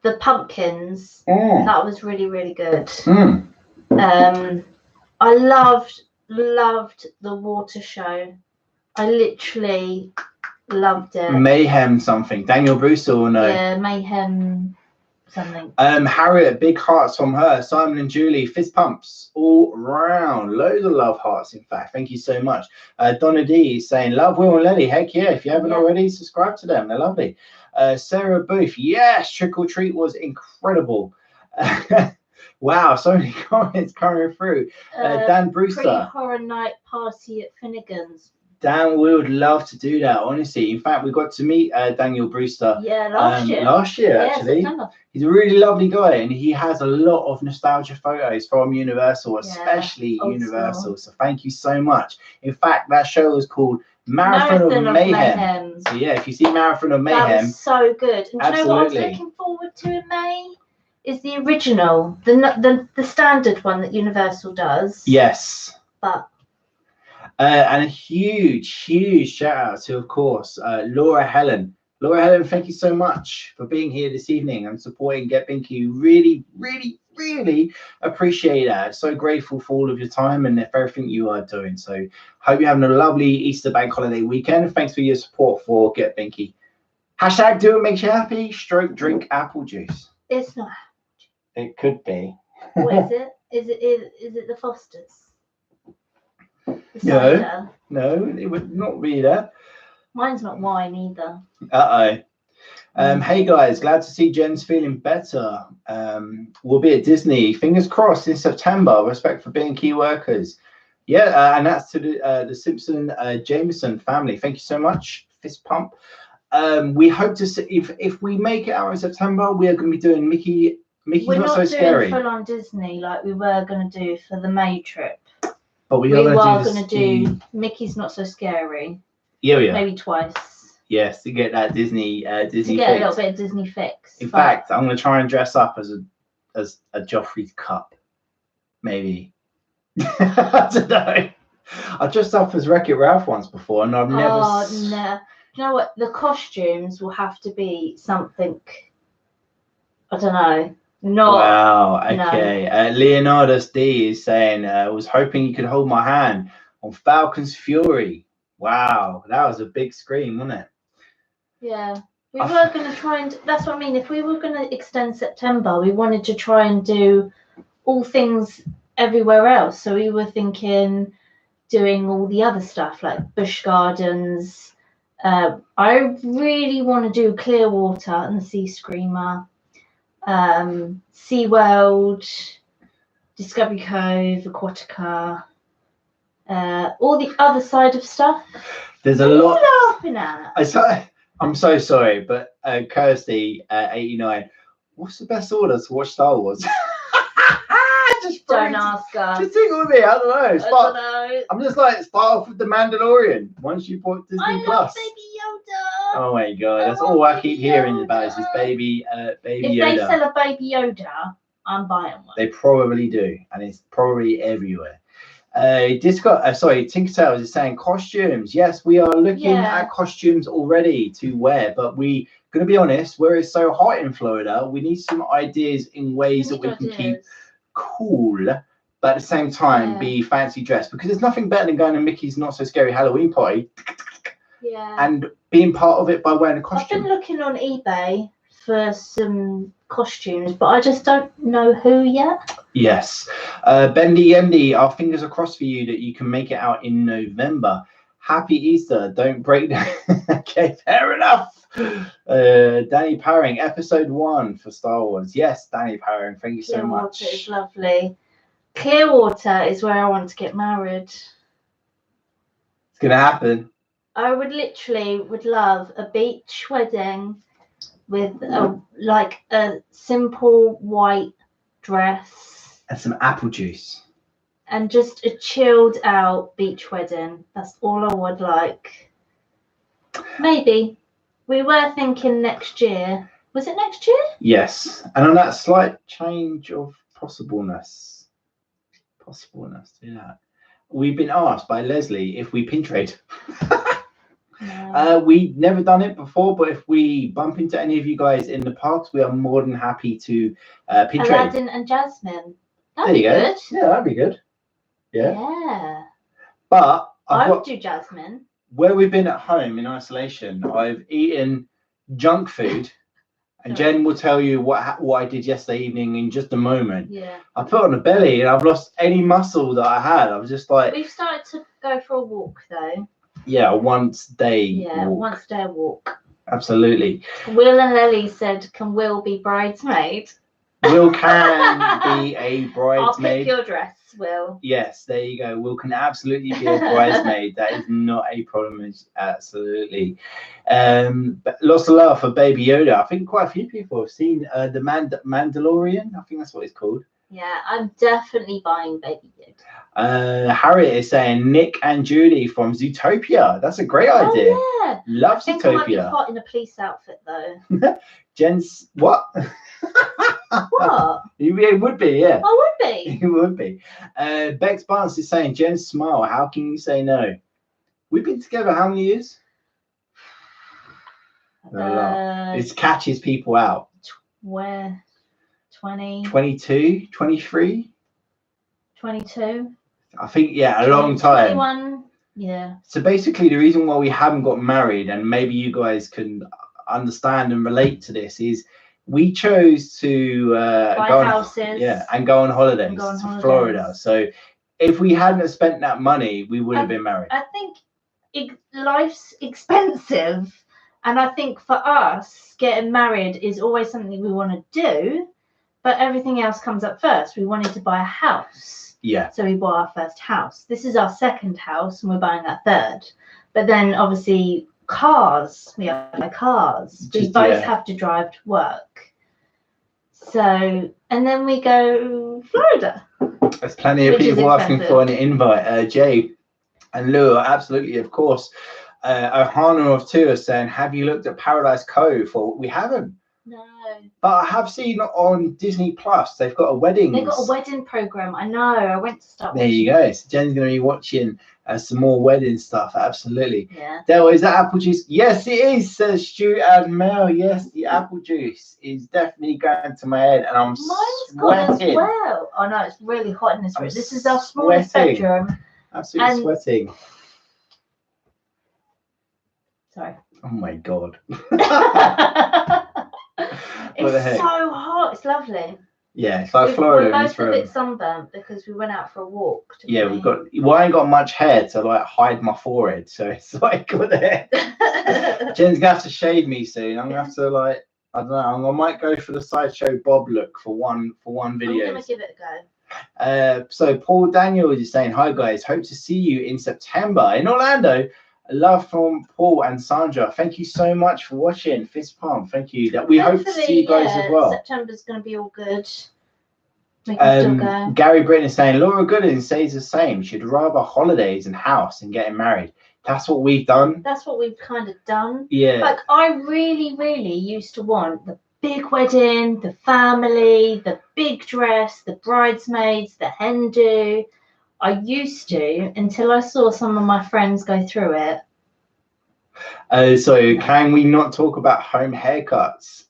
the pumpkins, that was really, really good. I loved the water show. I literally loved it. Mayhem something. Daniel Brewster will know. Yeah, Mayhem something. Harriet, big hearts from her. Simon and Julie, fist pumps all round. Loads of love hearts, in fact. Thank you so much. Donna D is saying, love Will and Letty. Heck yeah, if you haven't already, subscribe to them. They're lovely. Sarah Booth, yes, trick or treat was incredible. Wow, so many comments coming through. Dan Brewster. Pre-horror night party at Finnegan's. Dan, we would love to do that, honestly. In fact, we got to meet Daniel Brewster. Yeah, last year. Last year, actually. September. He's a really lovely guy, and he has a lot of nostalgia photos from Universal, especially Universal. So thank you so much. In fact, that show was called Marathon of Mayhem. So yeah, if you see Marathon of Mayhem. That was so good. And do you know what I was looking forward to in May? Is the original, the standard one that Universal does. Yes. But and a huge shout out to, of course, Laura Helen. Laura Helen, thank you so much for being here this evening and supporting Get Binky. Really appreciate that. So grateful for all of your time and for everything you are doing. So hope you're having a lovely Easter bank holiday weekend. Thanks for your support for Get Binky. Hashtag do it makes you happy. Stroke drink apple juice. It's not. It could be. What is it? Is it the Fosters? No, it would not be that. Mine's not wine either. Hey guys, glad to see Jen's feeling better. We'll be at Disney, fingers crossed, in September. Respect for being key workers. Yeah, and that's to the Simpson Jameson family. Thank you so much. Fist pump. We hope to see if we make it out in September, we are going to be doing Mickey's Not So Scary. We're not doing full on Disney like we were going to do for the May trip. But we are going to do Mickey's Not So Scary. Yeah. Maybe twice. Yes, to get that Disney to get fix. A little bit of Disney fix. In fact, I'm going to try and dress up as a Joffrey's cup. Maybe. I don't know. I dressed up as Wreck-It Ralph once before, and I've never. Oh no! You know what? The costumes will have to be something. I don't know. Wow. Okay. No. Leonardo D is saying, "Was hoping you could hold my hand on Falcon's Fury." Wow, that was a big scream, wasn't it? Yeah, we were going to try and. That's what I mean. If we were going to extend September, we wanted to try and do all things everywhere else. So we were thinking doing all the other stuff like Busch Gardens. I really want to do Clearwater and the Sea Screamer. SeaWorld, Discovery Cove, Aquatica, all the other side of stuff. There's a lot. What are you laughing at? I'm so sorry, but Kirsty 89, what's the best order to watch Star Wars? Just don't ask her. Just think with me. I don't know. I'm just like, start off with the Mandalorian. Once you bought Disney Plus. Baby Yoda. Oh my god, that's all I keep hearing about is this baby Yoda. If they sell a Baby Yoda, I'm buying one. They probably do, and it's probably everywhere. Tinkertails is saying costumes. Yes, we are looking at costumes already to wear, but we gonna be honest, where it's so hot in Florida, we need some ideas in ways that we can keep cool, but at the same time be fancy dressed, because there's nothing better than going to Mickey's Not So Scary Halloween party and being part of it by wearing a costume. I've been looking on eBay for some costumes, but I just don't know who yet. Yes. Bendy Yendy, our fingers are crossed for you that you can make it out in November. Happy Easter. Don't break down. Okay, fair enough. Danny Powering, episode 1 for Star Wars. Yes, Danny Powering, thank you so much. Clearwater is lovely. Clearwater is where I want to get married. It's gonna happen. I would love a beach wedding with a simple white dress And some apple juice. and just a chilled out beach wedding. That's all I would like. Maybe. We were thinking next year. Was it next year? Yes. And on that slight change of possibleness, yeah. We've been asked by Leslie if we pin trade. No. We've never done it before, but if we bump into any of you guys in the parks, we are more than happy to pin trade. Aladdin and Jasmine. There you go. Yeah, that'd be good. Yeah. Yeah. But I would do Jasmine. Where we've been at home in isolation, I've eaten junk food, and Jen will tell you what I did yesterday evening in just a moment. Yeah. I put on a belly and I've lost any muscle that I had. I was just like. We've started to go for a walk though. Yeah, a once day. Yeah, walk. once day walk. Absolutely. Will and Lily said, "Can Will be bridesmaid?" Will can be a bridesmaid. I'll pick your dress, Will. Yes, there you go. Will can absolutely be a bridesmaid. That is not a problem. Absolutely. But lots of love for Baby Yoda. I think quite a few people have seen the Mandalorian. I think that's what it's called. Yeah, I'm definitely buying Baby Yoda. Harriet is saying Nick and Judy from Zootopia. That's a great idea. Oh, yeah. Love I think I might be Zootopia. hot in a police outfit though. Jen's what? What? It would be, yeah. I would be. It would be. Bex Barnes is saying, Jen's smile. How can you say no? We've been together how many years? It catches people out. Where? 20? 22, 23? 22? I think, yeah, a long time. 21? Yeah. So basically, the reason why we haven't got married, and maybe you guys can understand and relate to this, is we chose to buy houses. Yeah, and go on holidays to Florida. So if we hadn't have spent that money, we would have been married. I think life's expensive. And I think for us, getting married is always something we want to do. But everything else comes up first. We wanted to buy a house. Yeah. So we bought our first house. This is our second house and we're buying our third. But then obviously cars. We have to buy cars. We both have to drive to work. So, and then we go Florida. There's plenty of people asking for an invite. Jay and Lou, absolutely, of course. Ohana of 2 is saying, have you looked at Paradise Cove? Or we haven't. No. But I have seen on Disney Plus, they've got a wedding. They've got a wedding program. I know. I went to start. There you go. So Jen's going to be watching some more wedding stuff. Absolutely. Yeah. Dale, is that apple juice? Yes, it is, says Stu and Mel. Yes, the apple juice is definitely going to my head, and I'm Mine's gone as well. Oh no, it's really hot in this room. This is our smallest bedroom. Absolutely sweating. Sorry. Oh my god. It's so hot. It's lovely. Yeah, it's like Florida. We're both a bit sunburnt because we went out for a walk. Yeah, we've got. Well, I ain't got much hair to like hide my forehead, so it's like good hair. Jen's gonna have to shave me soon. I'm gonna have to like. I don't know. I might go for the Sideshow Bob look for one video. I'm gonna give it a go. So Paul Daniels is saying, hi guys, hope to see you in September in Orlando. Love from Paul and Sandra. Thank you so much for watching. Fist pump. Thank you. That we hope to see you guys as well. September's going to be all good. We can still go. Gary Britton is saying, Laura Gooden says the same. She'd rather holidays and house and getting married. That's what we've done. That's what we've kind of done. Yeah. Like I really used to want the big wedding, the family, the big dress, the bridesmaids, the hen do. I used to until I saw some of my friends go through it. So can we not talk about home haircuts?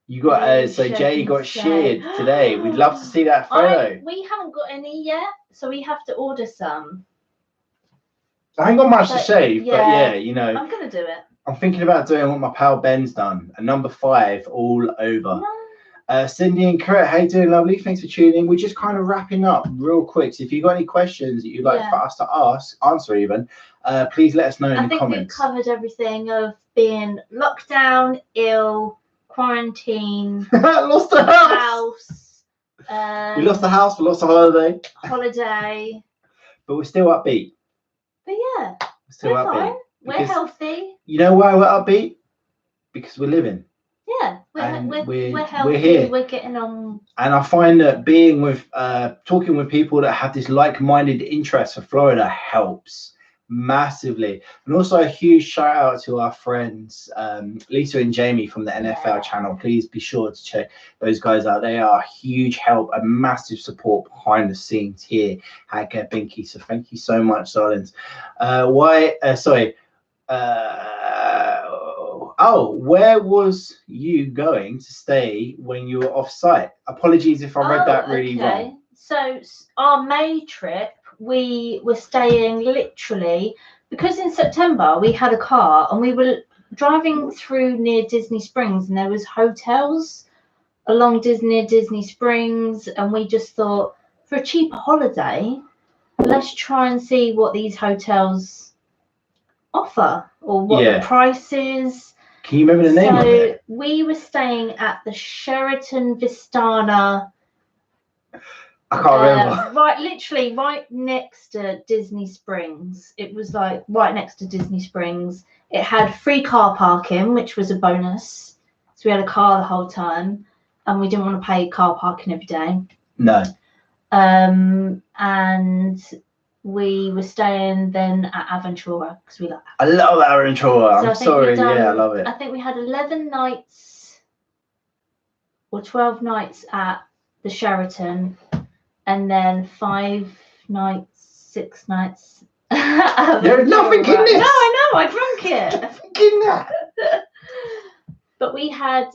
You got so Jay got sheared today. We'd love to see that photo. We haven't got any yet, so we have to order some. I ain't got much to shave, but yeah, you know. I'm gonna do it. I'm thinking about doing what my pal Ben's done, a number 5 all over. No. Cindy and Kurt, how you doing, lovely? Thanks for tuning in. We're just kind of wrapping up real quick. So if you've got any questions that you'd like for us to answer even, please let us know in the comments. I think we've covered everything of being locked down, ill, quarantine, lost the house. We lost the house, we lost the holiday. But we're still upbeat. But yeah, we're still upbeat. Fine. We're healthy. You know why we're upbeat? Because we're living. Yeah, we're healthy. We're here. We're getting on. And I find that being with, talking with people that have this like-minded interest for Florida helps massively. And also a huge shout out to our friends Lisa and Jamie from the NFL channel. Please be sure to check those guys out. They are a huge help and massive support behind the scenes here at Get Binky. So thank you so much, darlings. Where was you going to stay when you were off site? Apologies if I read that really wrong. So our May trip, we were staying literally, because in September we had a car and we were driving through near Disney Springs, and there was hotels along Disney Springs, and we just thought, for a cheaper holiday, let's try and see what these hotels offer or what the price is. Can you remember the name of it? We were staying at the Sheraton Vistana. I can't remember. Literally right next to Disney Springs. It was like right next to Disney Springs. It had free car parking, which was a bonus. So we had a car the whole time, and we didn't want to pay car parking every day. No. And we were staying then at Aventura because we like that. I love Aventura. I'm sorry. I love it. I think we had 11 nights or 12 nights at the Sheraton, and then 5 nights, 6 nights. There's nothing in this. No, I know. I drank it. Nothing in that. But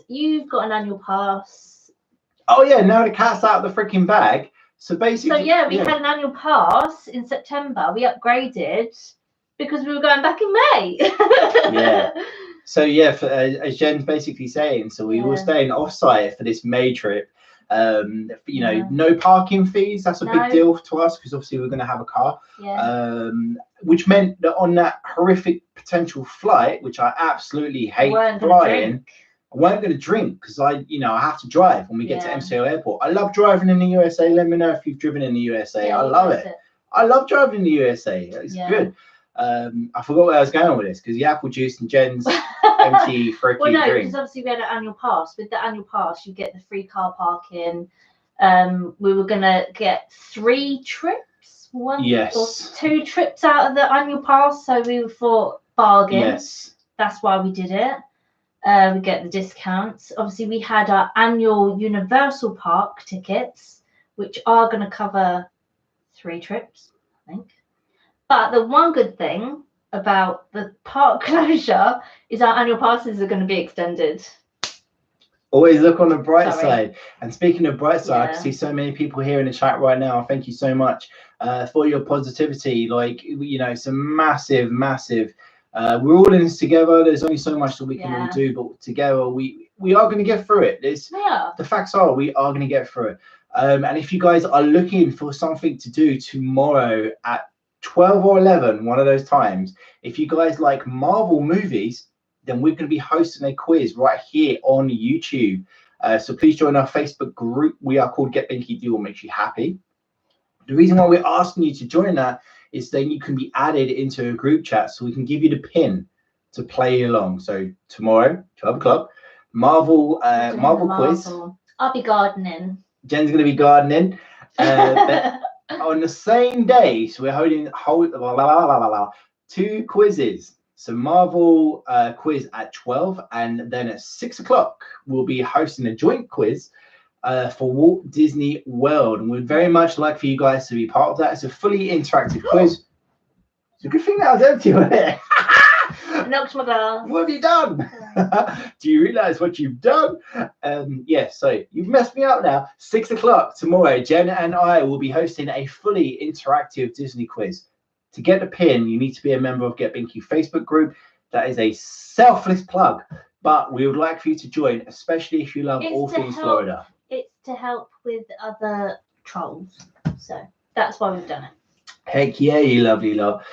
you've got an annual pass. Oh yeah, now the cat's out of the freaking bag. So basically, we had an annual pass in September. We upgraded because we were going back in May. So as Jen's basically saying, so we were staying off-site for this May trip. No parking fees. That's a big deal to us because obviously we're going to have a car. Which meant that on that horrific potential flight, which I absolutely hate flying, I weren't going to drink because I have to drive when we get to MCO Airport. I love driving in the USA. Let me know if you've driven in the USA. I love it. I love driving in the USA. It's good. I forgot where I was going with this because the apple juice and Jen's empty freaking drink. Because obviously we had an annual pass. With the annual pass, you get the free car parking. We were going to get 3 trips, 1 or 2 trips out of the annual pass. So we thought bargain. Yes. That's why we did it. We get the discounts. Obviously, we had our annual Universal Park tickets, which are going to cover 3 trips, I think. But the one good thing about the park closure is our annual passes are going to be extended. Always look on the bright side. And speaking of bright side, I can see so many people here in the chat right now. Thank you so much for your positivity. It's a massive we're all in this together. There's only so much that we can all do, but together we are going to get through it. The facts are we are going to get through it. And if you guys are looking for something to do tomorrow at 12 or 11, one of those times, if you guys like Marvel movies, then we're going to be hosting a quiz right here on YouTube. So please join our Facebook group. We are called Get Binky Do What Makes You Happy. The reason why we're asking you to join that is then you can be added into a group chat so we can give you the pin to play along. So tomorrow, 12 o'clock, Marvel quiz. I'll be gardening. Jen's going to be gardening. But on the same day, so we're holding 2 quizzes. So Marvel quiz at 12, and then at 6 o'clock, we'll be hosting a joint quiz for Walt Disney World, and we'd very much like for you guys to be part of that. It's a fully interactive quiz. It's a good thing that was empty over there. Knocked my glass. What have you done? Do you realize what you've done? So you've messed me up now. 6 o'clock tomorrow, Jen and I will be hosting a fully interactive Disney quiz. To get the pin, you need to be a member of Get Binky Facebook group. That is a selfless plug, but we would like for you to join, especially if you love all things Florida. It's to help with other trolls, so that's why we've done it. Heck yeah, you lovely lot.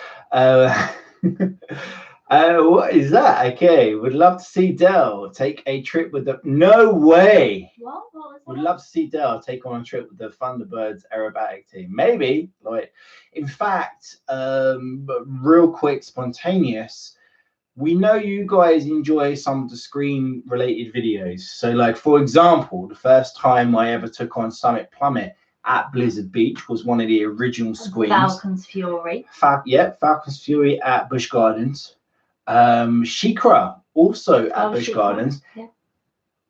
What is that? Okay, would love to see Dell take a trip with the. No way. What was that? Would love to see Dell take on a trip with the Thunderbirds aerobatic team. Maybe, like, in fact, real quick, spontaneous. We know you guys enjoy some of the Scream related videos. So, like, for example, the first time I ever took on Summit Plummet at Blizzard Beach was one of the original Screams. Falcon's Fury. Falcon's Fury at Busch Gardens. Shikra also at Busch Gardens. Yeah.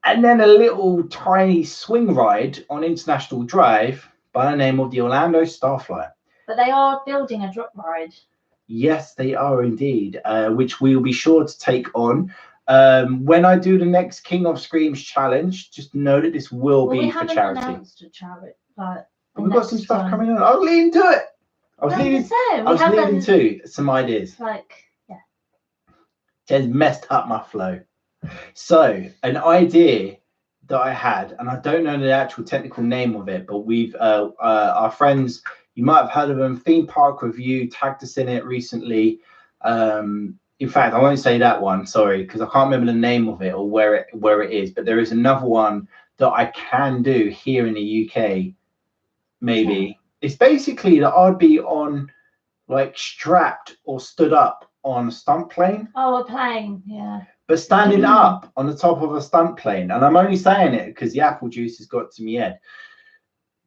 And then a little tiny swing ride on International Drive by the name of the Orlando Starflyer. But they are building a drop ride. Yes, they are indeed, which we will be sure to take on. When I do the next King of Screams challenge, just know that this will be for charity. Announced a charity, but we've got some stuff coming on. I was leading to it. I was leading to some ideas. Like, yeah. Jen's messed up my flow. So, an idea that I had, and I don't know the actual technical name of it, but we've our friends, you might have heard of them, Theme Park Review tagged us in it recently. In fact, I won't say that one, sorry, because I can't remember the name of it or where it is, but there is another one that I can do here in the UK, maybe. Yeah. It's basically that I'd be on, like, strapped or stood up on a stunt plane. Oh, a plane, yeah. But standing up on the top of a stunt plane, and I'm only saying it because the apple juice has got to me head.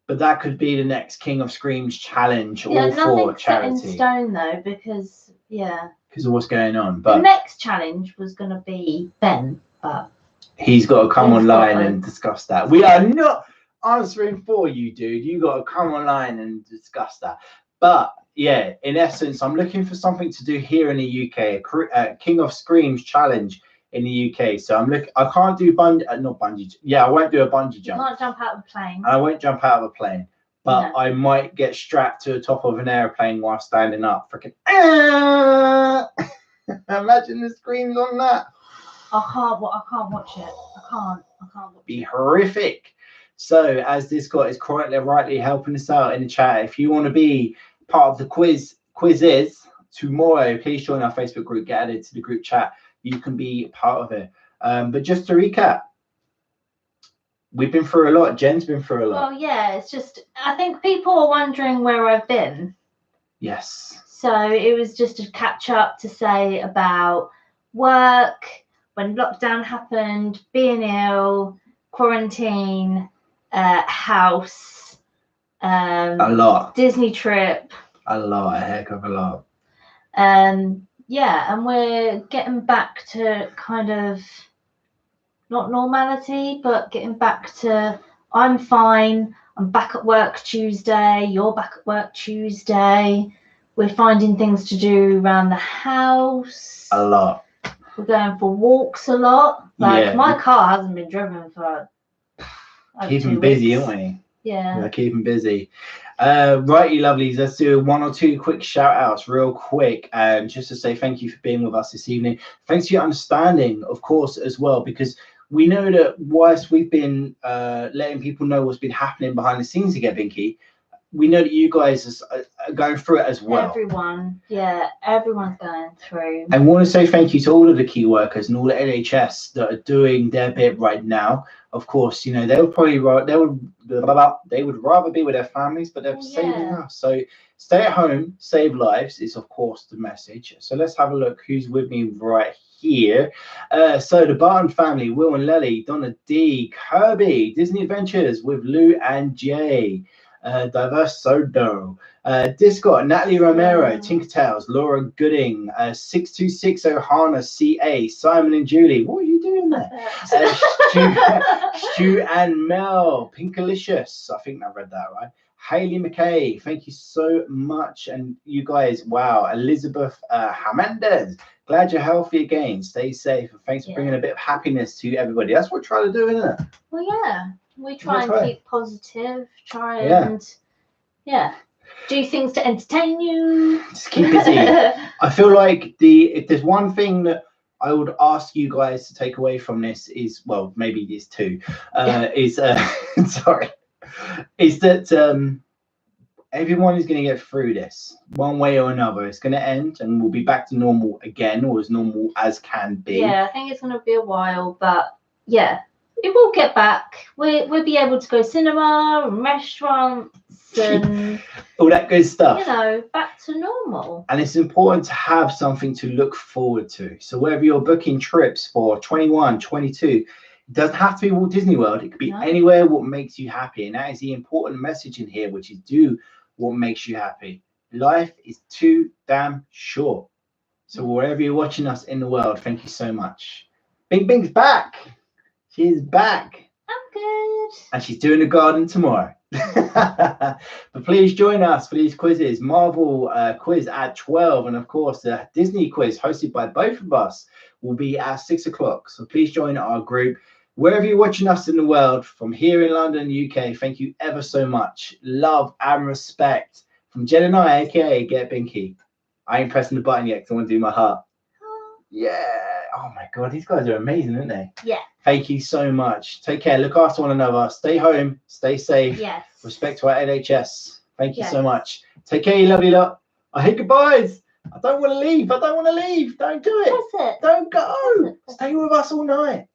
But that could be the next King of Screams challenge, all for charity. Set in stone though, because because of what's going on. But the next challenge was going to be Ben, but he's got to come online and discuss that. We are not answering for you, dude. You got to come online and discuss that. But yeah, in essence, I'm looking for something to do here in the UK, a King of Screams challenge in the UK. So I can't do bungee. Yeah, I won't do a bungee jump. You can't jump out of a plane. And I won't jump out of a plane. But no. I might get strapped to the top of an airplane while standing up. Freaking imagine the screams on that. I can't watch it. I can't watch it. Be horrific. So as this guy is quite rightly helping us out in the chat, if you want to be part of the quizzes tomorrow, please join our Facebook group, get added to the group chat. You can be part of it. But just to recap, we've been through a lot. Jen's been through a lot. Well, yeah, it's just, I think people are wondering where I've been. Yes. So it was just a catch up to say about work, when lockdown happened, being ill, quarantine, house, a lot. Disney trip. A lot, a heck of a lot. Yeah, and we're getting back to kind of not normality, but getting back to I'm fine. I'm back at work Tuesday. You're back at work Tuesday. We're finding things to do around the house. A lot. We're going for walks a lot. Like my car hasn't been driven for keeping busy, aren't we? Yeah. Keeping busy. Right, you lovelies, let's do one or two quick shout outs real quick, and just to say thank you for being with us this evening. Thanks for your understanding, of course, as well, because we know that whilst we've been letting people know what's been happening behind the scenes again, Binky, we know that you guys are going through it as well. Everyone's going through. And we want to say thank you to all of the key workers and all the NHS that are doing their bit right now. Of course, you know, they would rather be with their families, but they're saving us. So stay at home, save lives is of course the message. So let's have a look who's with me right here. So the Barton family, Will and Lely, Donna D, Kirby, Disney Adventures with Lou and Jay. Diverse Sodo, Discord, Natalie Romero, Tinkertails, Laura Gooding, 626 Ohana CA, Simon and Julie. What are you doing there? Stu and Mel, Pinkalicious. I think I read that right. Haley McKay, thank you so much. And you guys, wow. Elizabeth Hernandez, glad you're healthy again. Stay safe. And thanks for bringing a bit of happiness to everybody. That's what we're trying to do, isn't it? Well, yeah. We try and keep positive, and do things to entertain you. Just keep busy. I feel like if there's one thing that I would ask you guys to take away from this is, well, maybe there's two, is that everyone is going to get through this one way or another. It's going to end and we'll be back to normal again, or as normal as can be. Yeah, I think it's going to be a while, but yeah, it will get back. We'll be able to go cinema and restaurants and all that good stuff. You know, back to normal. And it's important to have something to look forward to. So whether you're booking trips for 21, 22, it doesn't have to be Walt Disney World. It could be anywhere what makes you happy. And that is the important message in here, which is do what makes you happy. Life is too damn short. So wherever you're watching us in the world, thank you so much. Bink's back. She's back. I'm good. And she's doing the garden tomorrow. But please join us for these quizzes. Marvel quiz at 12, and of course the Disney quiz hosted by both of us will be at 6 o'clock. So please join our group wherever you're watching us in the world, from here in London, UK. Thank you ever so much. Love and respect from Jen and I, aka Get Binky. I ain't pressing the button yet because I want to do my heart. Yeah. Oh my god, these guys are amazing, aren't they? Yeah. Thank you so much. Take care. Look after one another. Stay home. Stay safe. Yes. Respect to our NHS. Thank you so much. Take care, you lovely lot. I hate goodbyes. I don't want to leave. I don't want to leave. Don't do it. That's it. Don't go. Stay with us all night.